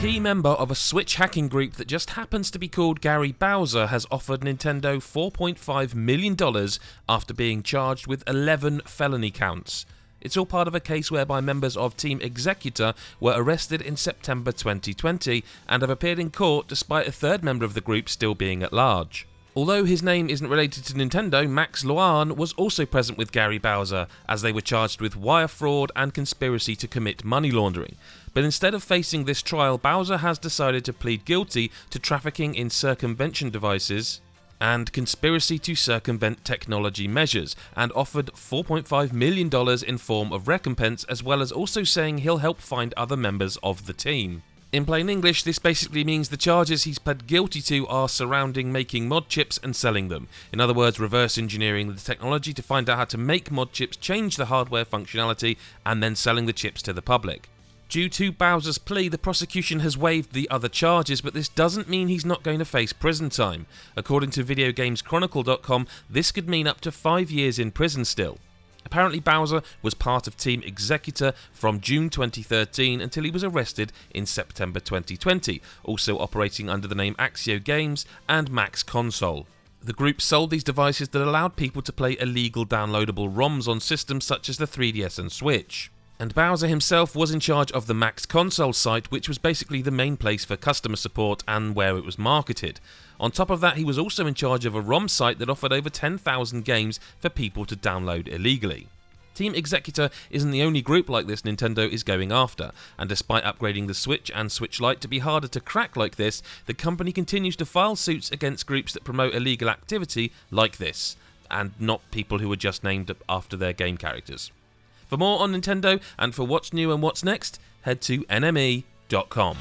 key member of a Switch hacking group that just happens to be called Gary Bowser has offered Nintendo $4.5 million after being charged with 11 felony counts. It's all part of a case whereby members of Team-Xecuter were arrested in September 2020 and have appeared in court despite a third member of the group still being at large. Although his name isn't related to Nintendo, Max Luan was also present with Gary Bowser, as they were charged with wire fraud and conspiracy to commit money laundering. But instead of facing this trial, Bowser has decided to plead guilty to trafficking in circumvention devices and conspiracy to circumvent technology measures, and offered $4.5 million in form of recompense, as well as also saying he'll help find other members of the team. In plain English, this basically means the charges he's pled guilty to are surrounding making mod chips and selling them. In other words, reverse engineering the technology to find out how to make mod chips, change the hardware functionality, and then selling the chips to the public. Due to Bowser's plea, the prosecution has waived the other charges, but this doesn't mean he's not going to face prison time. According to VideoGamesChronicle.com, this could mean up to 5 years in prison still. Apparently Bowser was part of Team-Xecuter from June 2013 until he was arrested in September 2020, also operating under the name Axio Games and Max Console. The group sold these devices that allowed people to play illegal downloadable ROMs on systems such as the 3DS and Switch. And Bowser himself was in charge of the Max Console site, which was basically the main place for customer support and where it was marketed. On top of that, he was also in charge of a ROM site that offered over 10,000 games for people to download illegally. Team-Xecuter isn't the only group like this Nintendo is going after, and despite upgrading the Switch and Switch Lite to be harder to crack like this, the company continues to file suits against groups that promote illegal activity like this, and not people who are just named after their game characters. For more on Nintendo and for what's new and what's next, head to nme.com.